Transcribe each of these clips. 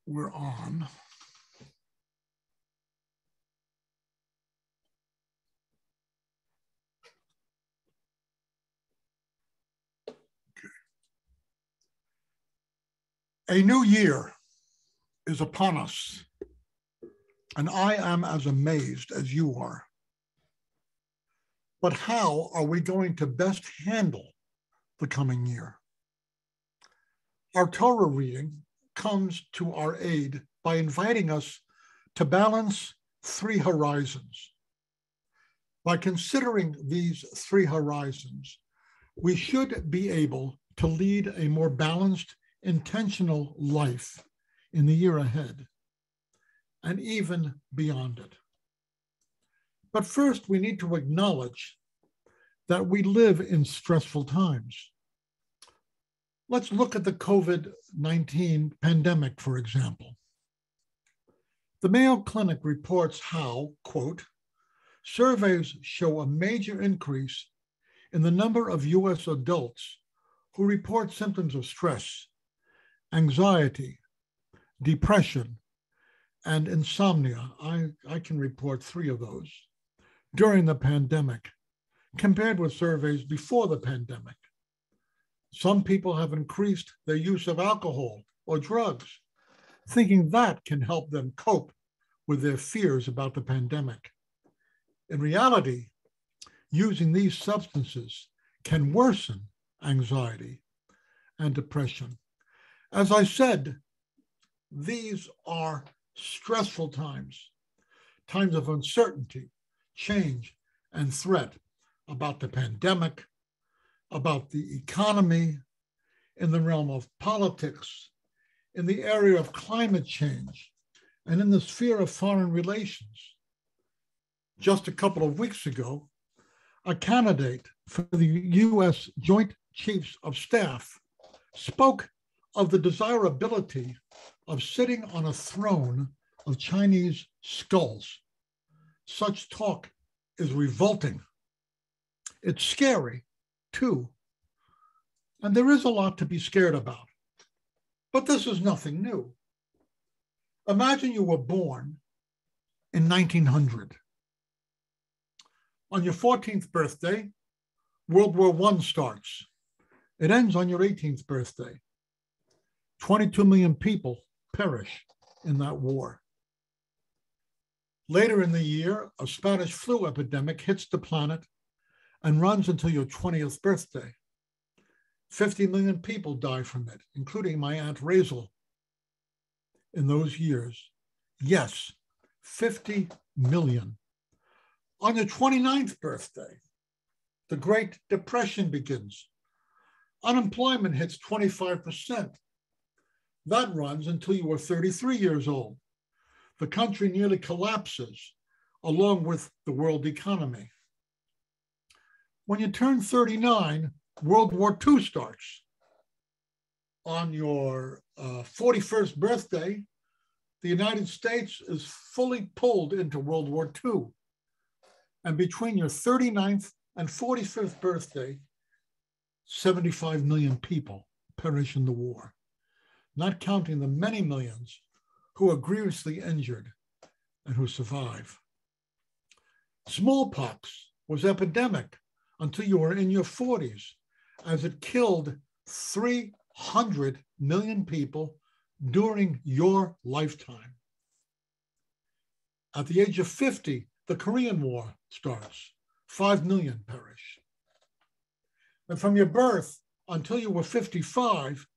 we're on. A new year is upon us, and I am as amazed as you are. But how are we going to best handle the coming year? Our Torah reading comes to our aid by inviting us to balance three horizons. By considering these three horizons, we should be able to lead a more balanced, intentional life in the year ahead, and even beyond it. But first, we need to acknowledge that we live in stressful times. Let's look at the COVID-19 pandemic, for example. The Mayo Clinic reports how, quote, surveys show a major increase in the number of US adults who report symptoms of stress, anxiety, depression, and insomnia. I can report three of those during the pandemic, compared with surveys before the pandemic. Some people have increased their use of alcohol or drugs, thinking that can help them cope with their fears about the pandemic. In reality, using these substances can worsen anxiety and depression. As I said, these are stressful times, times of uncertainty, change, and threat about the pandemic, about the economy, in the realm of politics, in the area of climate change, and in the sphere of foreign relations. Just a couple of weeks ago, a candidate for the US Joint Chiefs of Staff spoke of the desirability of sitting on a throne of Chinese skulls. Such talk is revolting. It's scary, too. And there is a lot to be scared about. But this is nothing new. Imagine you were born in 1900. On your 14th birthday, World War I starts. It ends on your 18th birthday. 22 million people perish in that war. Later in the year, a Spanish flu epidemic hits the planet and runs until your 20th birthday. 50 million people die from it, including my Aunt Razel. In those years, yes, 50 million. On your 29th birthday, the Great Depression begins. Unemployment hits 25%. That runs until you are 33 years old. The country nearly collapses, along with the world economy. When you turn 39, World War II starts. On your 41st birthday, the United States is fully pulled into World War II. And between your 39th and 45th birthday, 75 million people perish in the war, not counting the many millions who are grievously injured and who survive. Smallpox was epidemic until you were in your 40s, as it killed 300 million people during your lifetime. At the age of 50, the Korean War starts. 5 million perish. And from your birth until you were 55,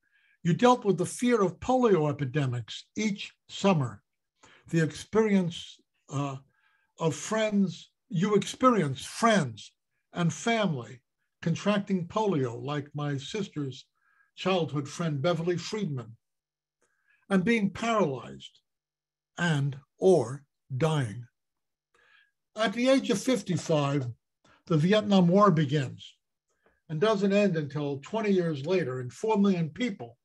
you dealt with the fear of polio epidemics each summer. The experience of friends, you experienced friends and family contracting polio, like my sister's childhood friend, Beverly Friedman, and being paralyzed and or dying. At the age of 55, the Vietnam War begins and doesn't end until 20 years later, and 4 million people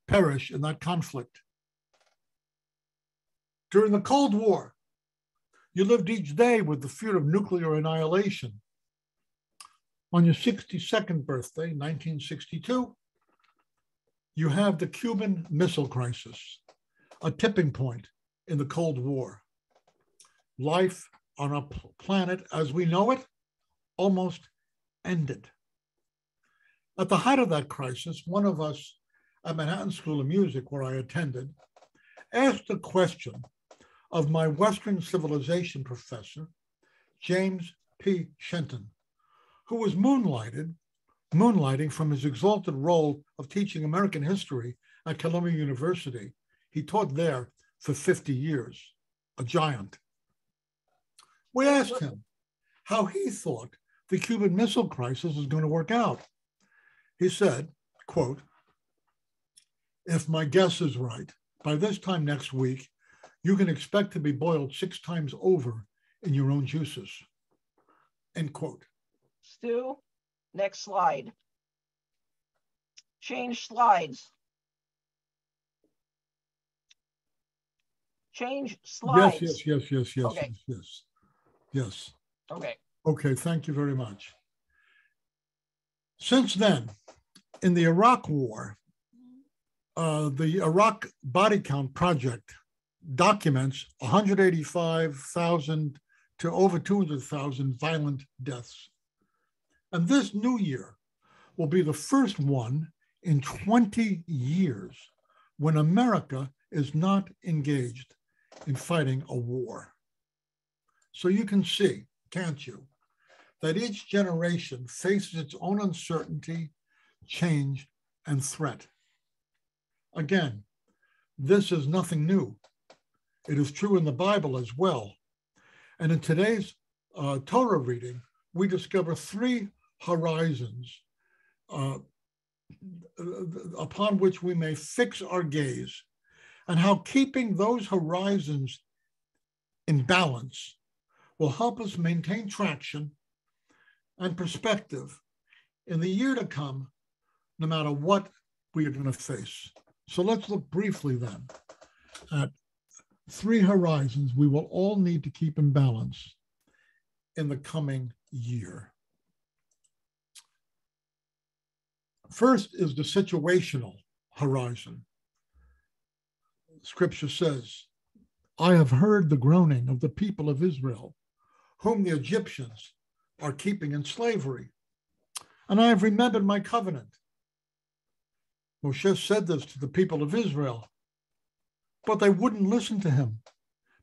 perish in that conflict. During the Cold War, you lived each day with the fear of nuclear annihilation. On your 62nd birthday, 1962, you have the Cuban Missile Crisis, a tipping point in the Cold War. Life on our planet as we know it almost ended. At the height of that crisis, one of us at Manhattan School of Music, where I attended, asked a question of my Western civilization professor, James P. Shenton, who was moonlighting from his exalted role of teaching American history at Columbia University. He taught there for 50 years, a giant. We asked him how he thought the Cuban Missile Crisis was going to work out. He said, quote, "If my guess is right, by this time next week, you can expect to be boiled 6 times over in your own juices," end quote. Stu, next slide. Change slides. Change slides. Yes. Okay. Yes. Okay. Okay, thank you very much. Since then, in the Iraq War, the Iraq Body Count Project documents 185,000 to over 200,000 violent deaths. And this new year will be the first one in 20 years when America is not engaged in fighting a war. So you can see, can't you, that each generation faces its own uncertainty, change, and threat. Again, this is nothing new. It is true in the Bible as well. And in today's Torah reading, we discover 3 horizons upon which we may fix our gaze, and how keeping those horizons in balance will help us maintain traction and perspective in the year to come, no matter what we are going to face. So let's look briefly then at 3 horizons we will all need to keep in balance in the coming year. First is the situational horizon. Scripture says, "I have heard the groaning of the people of Israel, whom the Egyptians are keeping in slavery, and I have remembered my covenant." Moshe said this to the people of Israel, but they wouldn't listen to him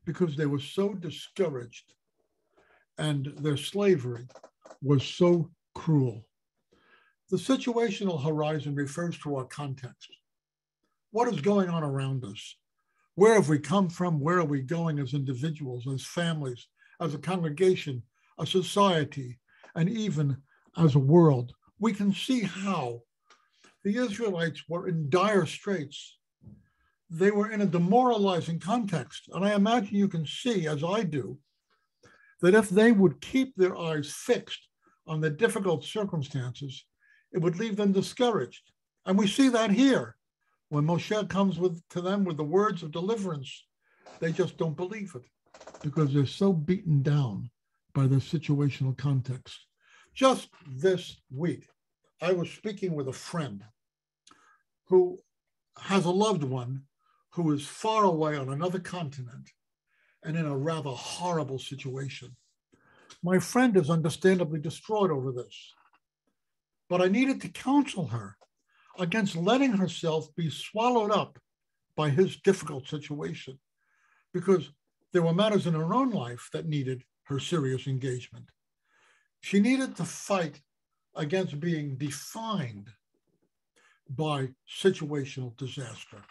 because they were so discouraged and their slavery was so cruel. The situational horizon refers to our context. What is going on around us? Where have we come from? Where are we going as individuals, as families, as a congregation, a society, and even as a world? We can see how the Israelites were in dire straits. They were in a demoralizing context. And I imagine you can see, as I do, that if they would keep their eyes fixed on the difficult circumstances, it would leave them discouraged. And we see that here. When Moshe comes to them with the words of deliverance, they just don't believe it because they're so beaten down by the situational context. Just this week, I was speaking with a friend who has a loved one who is far away on another continent and in a rather horrible situation. My friend is understandably distraught over this, but I needed to counsel her against letting herself be swallowed up by his difficult situation, because there were matters in her own life that needed her serious engagement. She needed to fight against being defined by situational disaster.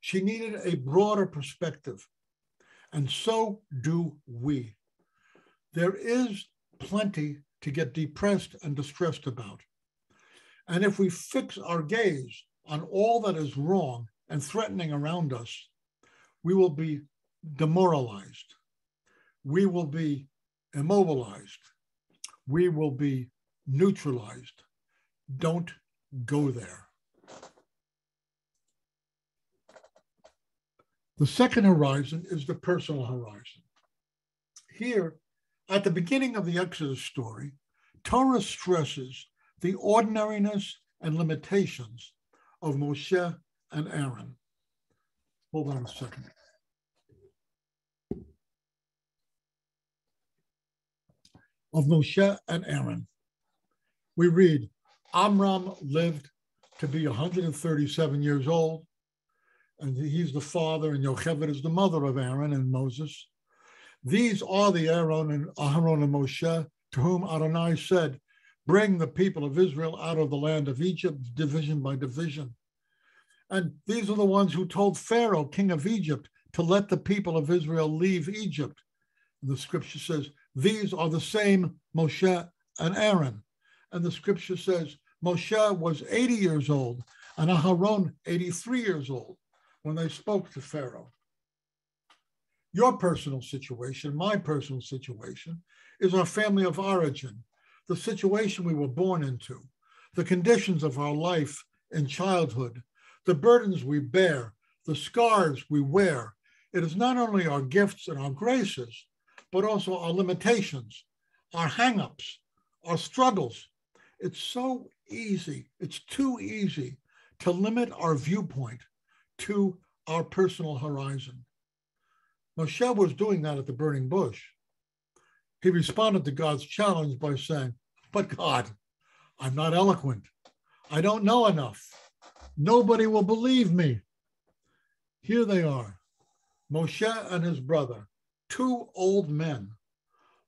She needed a broader perspective, and so do we. There is plenty to get depressed and distressed about. And if we fix our gaze on all that is wrong and threatening around us, we will be demoralized. We will be immobilized. We will be neutralized. Don't go there. The second horizon is the personal horizon. Here, at the beginning of the Exodus story, Torah stresses the ordinariness and limitations of Moshe and Aaron. Hold on a second. Of Moshe and Aaron, we read, Amram lived to be 137 years old, and he's the father, and Yocheved is the mother of Aaron and Moses. These are the Aaron and Moshe, to whom Adonai said, bring the people of Israel out of the land of Egypt, division by division. And these are the ones who told Pharaoh, king of Egypt, to let the people of Israel leave Egypt. And the scripture says, these are the same Moshe and Aaron. And the scripture says, Moshe was 80 years old and Aharon 83 years old when they spoke to Pharaoh. Your personal situation, my personal situation, is our family of origin, the situation we were born into, the conditions of our life in childhood, the burdens we bear, the scars we wear. It is not only our gifts and our graces, but also our limitations, our hang-ups, our struggles. It's so easy, it's too easy to limit our viewpoint to our personal horizon. Moshe was doing that at the burning bush. He responded to God's challenge by saying, but God, I'm not eloquent. I don't know enough. Nobody will believe me. Here they are, Moshe and his brother, two old men,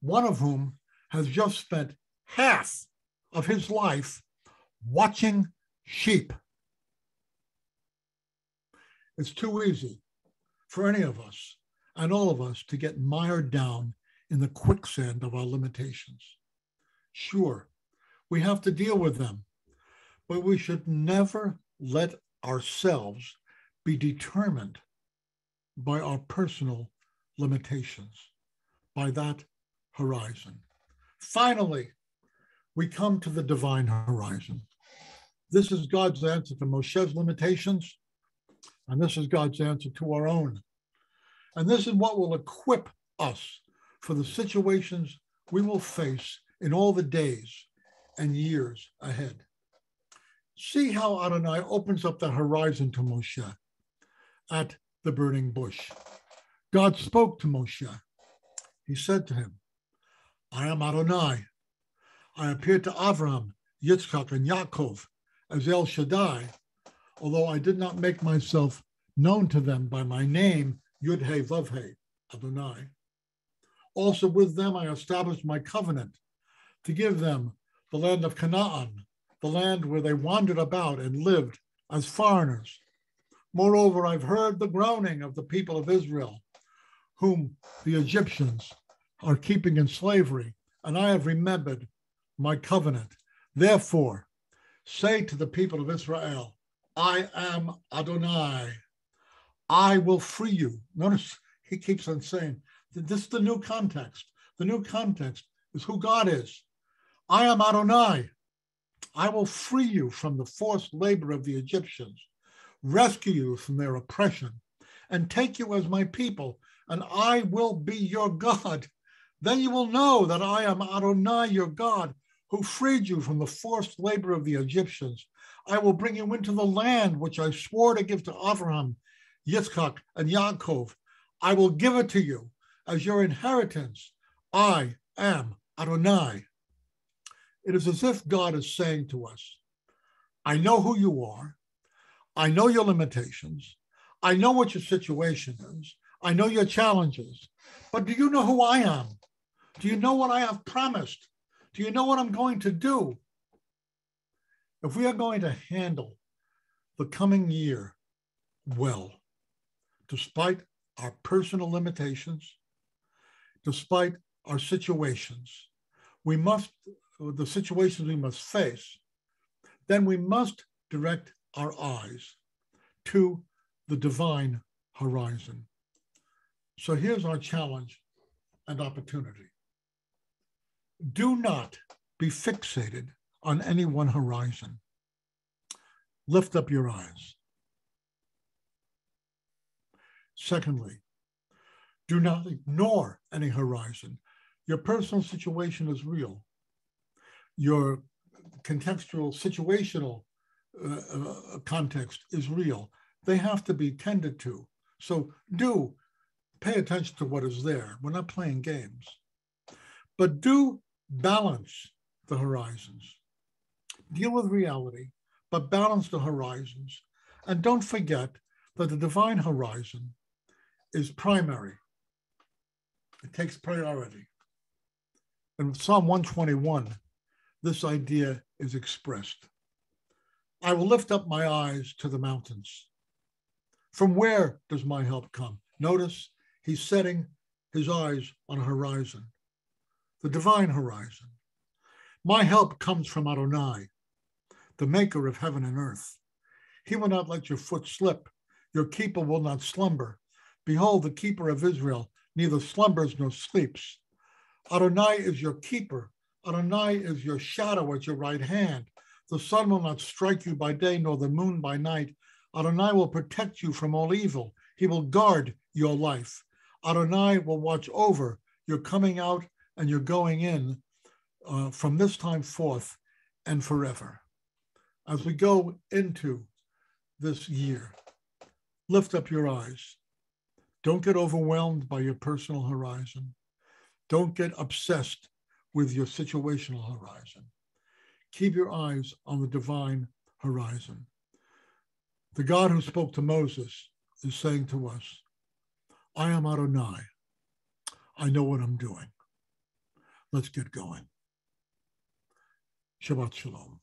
one of whom has just spent half of his life watching sheep. It's too easy for any of us and all of us to get mired down in the quicksand of our limitations. Sure, we have to deal with them, but we should never let ourselves be determined by our personal limitations, by that horizon. Finally, we come to the divine horizon. This is God's answer to Moshe's limitations, and this is God's answer to our own. And this is what will equip us for the situations we will face in all the days and years ahead. See how Adonai opens up the horizon to Moshe at the burning bush. God spoke to Moshe. He said to him, I am Adonai. I appeared to Avraham, Yitzchak, and Yaakov as El Shaddai, although I did not make myself known to them by my name, Yud-He Vav-He, Adonai. Also with them I established my covenant to give them the land of Canaan, the land where they wandered about and lived as foreigners. Moreover, I've heard the groaning of the people of Israel, whom the Egyptians are keeping in slavery, and I have remembered my covenant. Therefore, say to the people of Israel, I am Adonai. I will free you. Notice he keeps on saying, this is the new context. The new context is who God is. I am Adonai. I will free you from the forced labor of the Egyptians, rescue you from their oppression, and take you as my people, and I will be your God. Then you will know that I am Adonai, your God, who freed you from the forced labor of the Egyptians. I will bring you into the land which I swore to give to Abraham, Yitzchak, and Yaakov. I will give it to you as your inheritance. I am Adonai. It is as if God is saying to us, I know who you are. I know your limitations. I know what your situation is. I know your challenges. But do you know who I am? Do you know what I have promised? Do you know what I'm going to do? If we are going to handle the coming year well, despite our personal limitations, despite our situations, the situations we must face, then we must direct our eyes to the divine horizon. So here's our challenge and opportunity. Do not be fixated on any one horizon. Lift up your eyes. Secondly, do not ignore any horizon. Your personal situation is real. Your contextual, situational context is real. They have to be tended to. So do pay attention to what is there. We're not playing games. But do balance the horizons. Deal with reality, but balance the horizons. And don't forget that the divine horizon is primary. It takes priority. In Psalm 121, this idea is expressed. I will lift up my eyes to the mountains. From where does my help come? Notice he's setting his eyes on a horizon, the divine horizon. My help comes from Adonai, the maker of heaven and earth. He will not let your foot slip. Your keeper will not slumber. Behold, the keeper of Israel neither slumbers nor sleeps. Adonai is your keeper. Adonai is your shadow at your right hand. The sun will not strike you by day, nor the moon by night. Adonai will protect you from all evil. He will guard your life. Adonai will watch over your coming out and your going in from this time forth and forever. As we go into this year, lift up your eyes. Don't get overwhelmed by your personal horizon. Don't get obsessed with your situational horizon. Keep your eyes on the divine horizon. The God who spoke to Moses is saying to us, I am Adonai. I know what I'm doing. Let's get going. Shabbat Shalom.